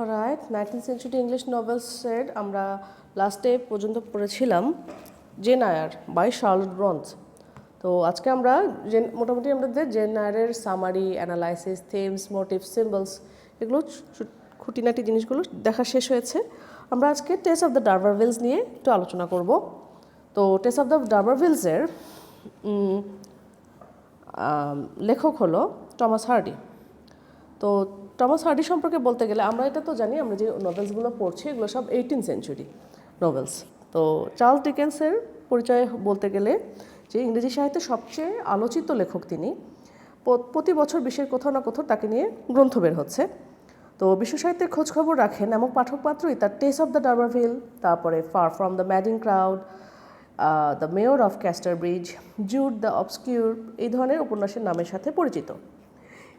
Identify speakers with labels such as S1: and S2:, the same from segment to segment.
S1: Alright, 19th century English নভেলসের আমরা লাস্টে পর্যন্ত পড়েছিলাম Jane Eyre by Charlotte Bronte. তো আজকে আমরা মোটামুটি আমাদের জেন আয়ারের summary, analysis, themes, motif, symbols এগুলো খুঁটিনাটি জিনিসগুলো দেখা শেষ হয়েছে। আমরা আজকে টেস্ট অফ দ্য ডারবারভিলস নিয়ে একটু আলোচনা করব। তো টেস্ট অফ দ্য ডারবারভিলসের লেখক হলো টমাস হার্ডি। তো টমাস হার্ডি সম্পর্কে বলতে গেলে আমরা এটা তো জানি, আমরা যে নভেলসগুলো পড়ছি এগুলো সব 18th সেঞ্চুরি নভেলস। তো চার্লস ডিকেন্সের পরিচয় বলতে গেলে যে ইংরেজি সাহিত্যের সবচেয়ে আলোচিত লেখক তিনি। প্রতি বছর বিশ্বের কোথাও না কোথাও তাকে নিয়ে গ্রন্থ বের হচ্ছে। তো বিশ্ব সাহিত্যের খোঁজখবর রাখেন এমন পাঠক মাত্রই তার টেস্ট অফ দ্য ডারবারভিল, তারপরে far from the madding crowd, the mayor of Casterbridge, Jude the obscure এই ধরনের উপন্যাসের নামের সাথে পরিচিত।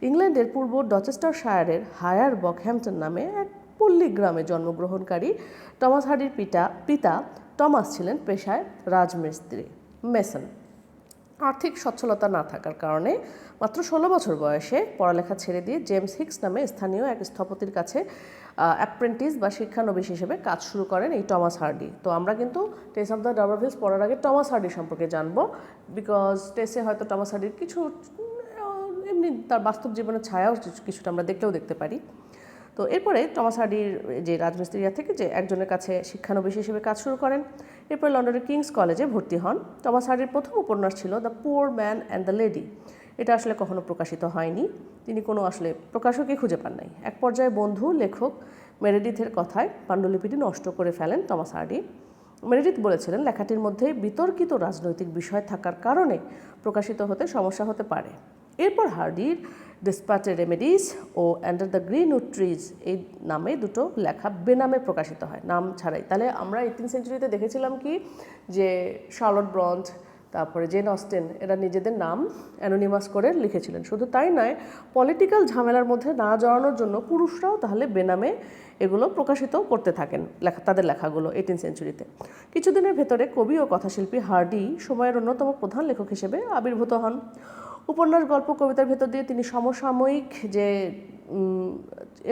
S1: ইংল্যান্ডের পূর্ব ডচেস্টারশায়ারের হায়ার বকহ্যাম্পটন নামে এক পল্লী গ্রামে জন্মগ্রহণকারী টমাস হার্ডির পিতা টমাস ছিলেন পেশায় রাজমিস্ত্রি, মেসন। আর্থিক সচ্ছলতা না থাকার কারণে মাত্র 16 বছর বয়সে পড়ালেখা ছেড়ে দিয়ে জেমস হিক্স নামে স্থানীয় এক স্থপতির কাছে অ্যাপ্রেন্টিস বা শিক্ষানবিশ হিসেবে কাজ শুরু করেন এই টমাস হার্ডি। তো আমরা কিন্তু টেস্ট অফ দ্য ডারবারভিলস পড়ার আগে টমাস হার্ডি সম্পর্কে জানবো, বিকজ টেস্টে হয়তো টমাস হার্ডির কিছু এমনি তার বাস্তব জীবনের ছায়াও কিছুটা আমরা দেখতে পারি। তো এরপরে টমাস হার্ডির যে রাজমিস্ত্রিয়া থেকে যে একজনের কাছে শিক্ষানবিশ হিসেবে কাজ শুরু করেন। এরপরে লন্ডনের কিংস কলেজে ভর্তি হন। টমাস হার্ডির প্রথম উপন্যাস ছিল the poor man and the lady. এটা আসলে কখনো প্রকাশিত হয়নি, তিনি কোনো আসলে প্রকাশকই খুঁজে পান নাই। এক পর্যায়ে বন্ধু লেখক মেরেডিথের কথায় পাণ্ডুলিপিটি নষ্ট করে ফেলেন টমাস হার্ডি। মেরেডিথ বলেছিলেন লেখাটির মধ্যে বিতর্কিত রাজনৈতিক বিষয় থাকার কারণে প্রকাশিত হতে সমস্যা হতে পারে। এরপর হার্ডির ডিসপার্টে রেমেডিস ও আন্ডার দ্য গ্রিনউড ট্রিজ এই নামে দুটো লেখা বেনামে প্রকাশিত হয়, নাম ছাড়াই। তাহলে আমরা 18th সেঞ্চুরিতে দেখেছিলাম কি যে শার্লট ব্রন্স, তারপরে জেন অস্টেন এরা নিজেদের নাম অ্যানোনিমাস করে লিখেছিলেন। শুধু তাই নয়, পলিটিক্যাল ঝামেলার মধ্যে না জড়ানোর জন্য পুরুষরাও তাহলে বেনামে এগুলো প্রকাশিত করতে থাকেন তাদের লেখাগুলো 18th সেঞ্চুরিতে। কিছুদিনের ভেতরে কবি ও কথাশিল্পী হার্ডি সময়ের অন্যতম প্রধান লেখক হিসেবে আবির্ভূত হন। উপন্যাস, গল্প, কবিতার ভেতর দিয়ে তিনি সমসাময়িক যে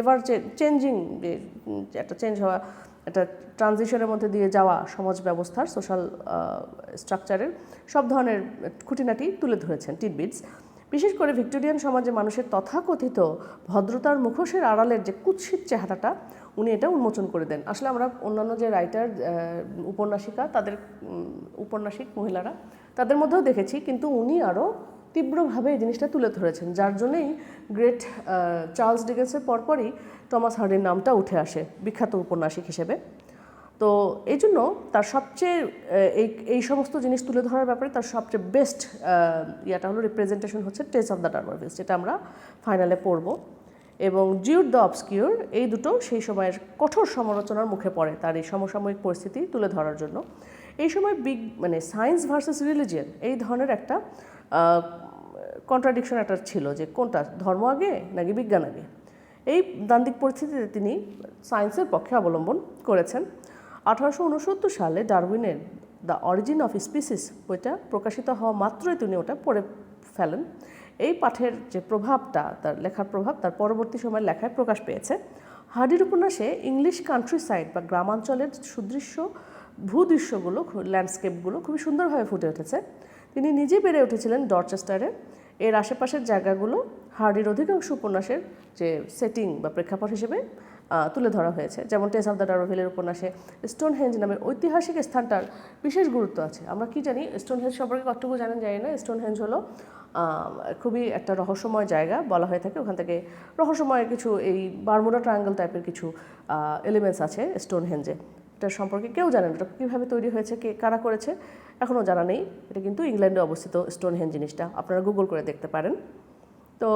S1: এভার চেঞ্জিং যে একটা চেঞ্জ হওয়া, একটা ট্রানজিশনের মধ্যে দিয়ে যাওয়া সমাজ ব্যবস্থার সোশ্যাল স্ট্রাকচারের সব ধরনের খুঁটিনাটি তুলে ধরেছেন, টিডবিটস। বিশেষ করে ভিক্টোরিয়ান সমাজে মানুষের তথাকথিত ভদ্রতার মুখোশের আড়ালের যে কুৎসিত চেহারাটা উনি এটা উন্মোচন করে দেন। আসলে আমরা অন্যান্য যে রাইটার, উপন্যাসিক মহিলারা তাদের মধ্যেও দেখেছি, কিন্তু উনি আরও তীব্রভাবে এই জিনিসটা তুলে ধরেছেন, যার জন্যই গ্রেট চার্লস ডিকেন্সের পরপরই টমাস হার্ডির নামটা উঠে আসে বিখ্যাত উপন্যাসিক হিসেবে। তো এই জন্য তার সবচেয়ে এই সমস্ত জিনিস তুলে ধরার ব্যাপারে তার সবচেয়ে বেস্ট ইয়াটা হলো রিপ্রেজেন্টেশন হচ্ছে টেস্ট অফ দ্য ডারবারভিলস, যেটা আমরা ফাইনালে পড়ব। এবং জিউড দ্য অবস্কিউর এই দুটো সেই সময়ের কঠোর সমালোচনার মুখে পড়ে তার এই সমসাময়িক পরিস্থিতি তুলে ধরার জন্য। এই সময় সায়েন্স ভার্সেস রিলিজিয়ন এই ধরনের একটা কন্ট্রাডিকশন একটা ছিল, যে কোনটা ধর্ম আগে নাকি বিজ্ঞান আগে। এই দ্বান্দ্বিক পরিস্থিতিতে তিনি সায়েন্সের পক্ষে অবলম্বন করেছেন। 1869 সালে ডারউইনের দ্য অরিজিন অফ স্পিসিস বইটা প্রকাশিত হওয়া মাত্রই তিনি ওটা পড়ে ফেলেন। এই পাঠের যে প্রভাবটা, তার লেখার প্রভাব তার পরবর্তী সময়ের লেখায় প্রকাশ পেয়েছে। হার্ডির উপন্যাসে ইংলিশ কান্ট্রি সাইড বা গ্রামাঞ্চলের সুদৃশ্য ভূদৃশ্যগুলো, ল্যান্ডস্কেপগুলো খুবই সুন্দরভাবে ফুটে উঠেছে। তিনি নিজে বেড়ে উঠেছিলেন ডরচেস্টারে। এর আশেপাশের জায়গাগুলো হার্ডির অধিকাংশ উপন্যাসের যে সেটিং বা প্রেক্ষাপট হিসেবে তুলে ধরা হয়েছে। যেমন টেস্ট অফ দ্য ডারবারভিলের উপন্যাসে স্টোনহেঞ্জ নামের ঐতিহাসিক স্থানটার বিশেষ গুরুত্ব আছে। আমরা কি জানি স্টোনহেঞ্জ সম্পর্কে কতটুকু জানেন জানি না। স্টোনহেঞ্জ হলো খুবই একটা রহস্যময় জায়গা বলা হয়ে থাকে। ওখান থেকে রহস্যময় কিছু এই বারমুডা ট্রায়াঙ্গেল টাইপের কিছু এলিমেন্টস আছে স্টোনহেঞ্জে। এটার সম্পর্কে কেউ জানেন এটা কীভাবে তৈরি হয়েছে, কারা করেছে এখনও জানা নেই। এটা কিন্তু ইংল্যান্ডে অবস্থিত স্টোনহেঞ্জ জিনিসটা, আপনারা গুগল করে দেখতে পারেন। তো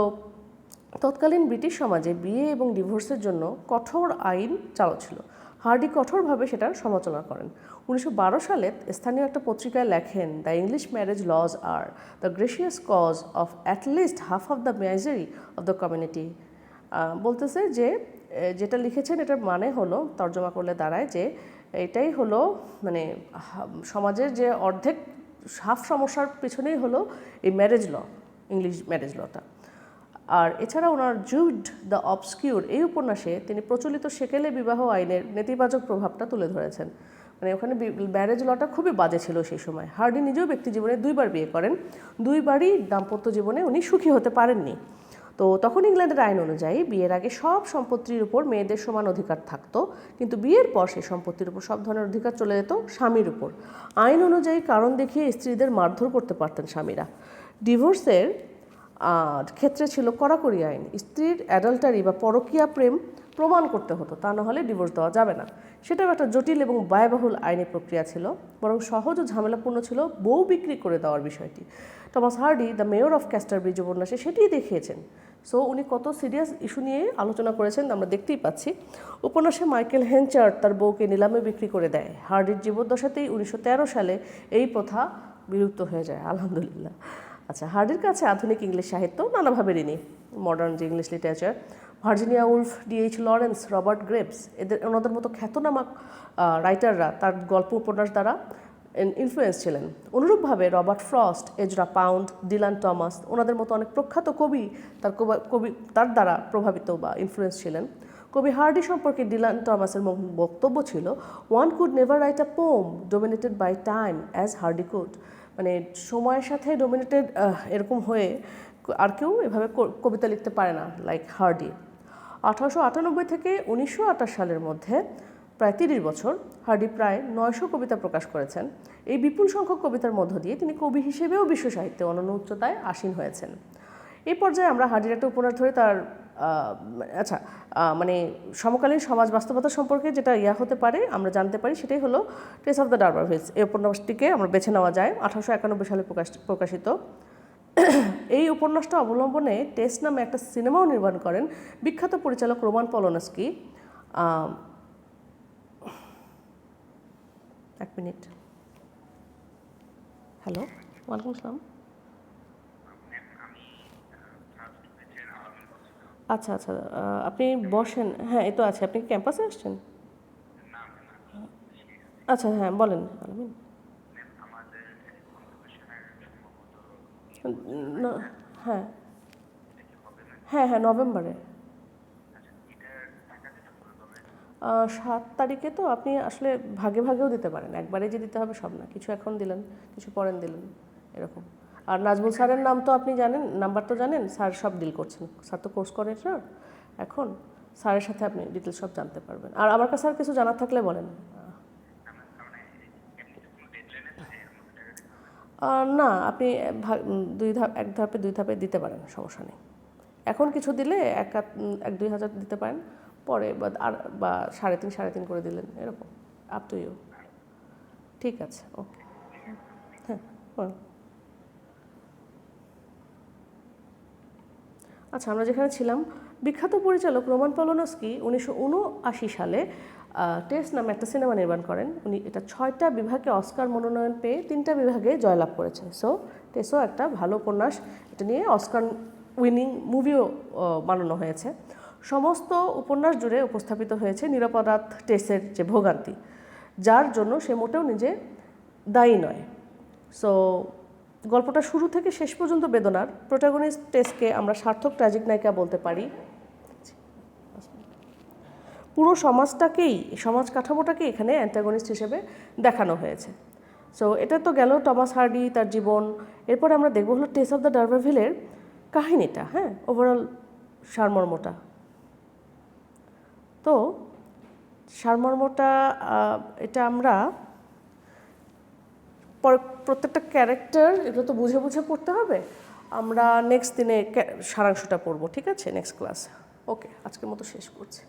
S1: তৎকালীন ব্রিটিশ সমাজে বিয়ে এবং ডিভোর্সের জন্য কঠোর আইন চালু ছিল। হার্ডি কঠোরভাবে সেটার সমালোচনা করেন। 1912 সালে স্থানীয় একটা পত্রিকায় লেখেন, the English marriage laws are the gracious cause of at least half of the misery of the community. বলতেছে যে যেটা লিখেছেন এটার মানে হলো, তর্জমা করলে দাঁড়ায় যে এটাই হলো মানে সমাজের যে হাফ সমস্যার পেছনেই হলো এই ম্যারেজ ল, ইংলিশ ম্যারেজ লটা। আর এছাড়া ওনার জুড দ্য অবস্কিউর এই উপন্যাসে তিনি প্রচলিত সেকেলে বিবাহ আইনের নেতিবাচক প্রভাবটা তুলে ধরেছেন। মানে ওখানে ম্যারেজ লটা খুবই বাজে ছিল সেই সময়। হার্ডি নিজেও ব্যক্তি জীবনে 2বার বিয়ে করেন, 2বারই দাম্পত্য জীবনে উনি সুখী হতে পারেননি। তো তখন ইংল্যান্ডের আইন অনুযায়ী বিয়ের আগে সব সম্পত্তির উপর মেয়েদের সমান অধিকার থাকতো, কিন্তু বিয়ের পর সেই সম্পত্তির উপর সব ধরনের অধিকার চলে যেত স্বামীর উপর। আইন অনুযায়ী কারণ দেখিয়ে স্ত্রীদের মারধর করতে পারতেন স্বামীরা। ডিভোর্সের ক্ষেত্রে ছিল কড়াকড়ি আইন। স্ত্রীর অ্যাডাল্টারি বা পরকীয়া প্রেম প্রমাণ করতে হতো, তা না হলে ডিভোর্স দেওয়া যাবে না। সেটাও একটা জটিল এবং ব্যয়বহুল আইনি প্রক্রিয়া ছিল, বরং সহজ ও ঝামেলাপূর্ণ ছিল বউ বিক্রি করে দেওয়ার বিষয়টি। Thomas Hardy the mayor of Casterbridge উপন্যাসে সেটিই দেখিয়েছেন। সো উনি কত সিরিয়াস ইস্যু নিয়ে আলোচনা করেছেন আমরা দেখতেই পাচ্ছি। উপন্যাসে মাইকেল হেনচার্ড তার বউকে নিলামে বিক্রি করে দেয়। হার্ডির জীবদ্দশাতেই 1913 সালে এই প্রথা বিলুপ্ত হয়ে যায়, আলহামদুলিল্লাহ। আচ্ছা, হার্ডির কাছে আধুনিক ইংলিশ সাহিত্য নানাভাবে ঋণী। মডার্ন যে English literature, Virginia Wolf, D.H. Lawrence, Robert graves, ওনাদের মতো খ্যাতনামা রাইটাররা তার গল্প উপন্যাস দ্বারা ইনফ্লুয়েন্স ছিলেন। অনুরূপভাবে Robert frost, Ezra pound, Dylan Thomas, ওনাদের মতো অনেক প্রখ্যাত কবি তার দ্বারা প্রভাবিত বা ইনফ্লুয়েন্স ছিলেন। কবি হার্ডি সম্পর্কে ডিলান টমাসের বক্তব্য ছিল, one could never write a poem dominated by time as Hardy could. মানে সময়ের সাথে ডোমিনেটেড এরকম হয়ে আর কেউ এভাবে কবিতা লিখতে পারে না লাইক হার্ডি। 1898 থেকে 1928 সালের মধ্যে প্রায় 30 বছর হার্ডি প্রায় 900 কবিতা প্রকাশ করেছেন। এই বিপুল সংখ্যক কবিতার মধ্য দিয়ে তিনি কবি হিসেবেও বিশ্ব সাহিত্যে অনন্য উচ্চতায় আসীন হয়েছেন। এই পর্যায়ে আমরা হার্ডির একটা উপন্যাস ধরে তার মানে সমকালীন সমাজ বাস্তবতা সম্পর্কে যেটা হতে পারে আমরা জানতে পারি, সেটাই হলো ট্রেস অফ দ্য ডারবারভিলস। এই উপন্যাসটিকে আমরা বেছে নেওয়া যায়, 1891 সালে প্রকাশিত। এই উপন্যাসটা অবলম্বনে টেস্ট নামে একটা সিনেমাও নির্মাণ করেন বিখ্যাত পরিচালক রোমান পলোনস্কি। এক মিনিট। হ্যালো, ওয়ালাইকুম আসসালাম। আচ্ছা আচ্ছা, আপনি বসেন। হ্যাঁ, এই তো আছে। আপনি ক্যাম্পাসে আসছেন? আচ্ছা, হ্যাঁ বলেন আলামিন। হ্যাঁ হ্যাঁ হ্যাঁ, নভেম্বরে 7 তারিখে। তো আপনি আসলে ভাগে ভাগেও দিতে পারেন, একবারে যে দিতে হবে সব না, কিছু এখন দিলেন, কিছু পরেন দিলেন, এরকম। আর নাজমুল স্যারের নাম তো আপনি জানেন, নাম্বার তো জানেন, স্যার সব ডিল করছেন। স্যার তো কোর্স করেন স্যার এখন, স্যারের সাথে আপনি ডিটেলস সব জানতে পারবেন। আর আমার কাছে আর কিছু জানার থাকলে বলেন। না, আপনি এক ধাপে 2 ধাপে দিতে পারেন, সমস্যা নেই। এখন কিছু দিলে 1-2 হাজার দিতে পারেন, পরে বা 3.5 করে দিলেন, এরকম আপ টু ইউ। ঠিক আছে, ওকে। হ্যাঁ, আচ্ছা, আমরা যেখানে ছিলাম, বিখ্যাত পরিচালক রোমান পলোনস্কি 1979 সালে টেস্ট নামে একটা সিনেমা নির্মাণ করেন। উনি এটা 6টা বিভাগে অস্কার মনোনয়ন পেয়ে 3টা বিভাগে জয়লাভ করেছেন। সো টেসও একটা ভালো উপন্যাস, এটা নিয়ে অস্কার উইনিং মুভিও বানানো হয়েছে। সমস্ত উপন্যাস জুড়ে উপস্থাপিত হয়েছে নিরপরাধ টেসের যে ভোগান্তি, যার জন্য সে মোটেও নিজে দায়ী নয়। সো গল্পটা শুরু থেকে শেষ পর্যন্ত বেদনার। প্রোটাগনিস্ট টেসকে আমরা সার্থক ট্র্যাজিক নায়িকা বলতে পারি। পুরো সমাজ কাঠামোটাকেই এখানে অ্যান্টাগনিস্ট হিসেবে দেখানো হয়েছে। সো এটা তো গেল টমাস হার্ডি, তার জীবন। এরপরে আমরা দেখব হলো টেস অফ দ্য ডারবারভিলের কাহিনীটা, হ্যাঁ, ওভারঅল সারমর্মটা। তো সারমর্মটা এটা আমরা প্রত্যেকটা ক্যারেক্টার এগুলো তো বুঝে বুঝে পড়তে হবে। আমরা নেক্সট দিনে সারাংশটা পড়বো, ঠিক আছে, নেক্সট ক্লাসে। ওকে, আজকের মতো শেষ করছি।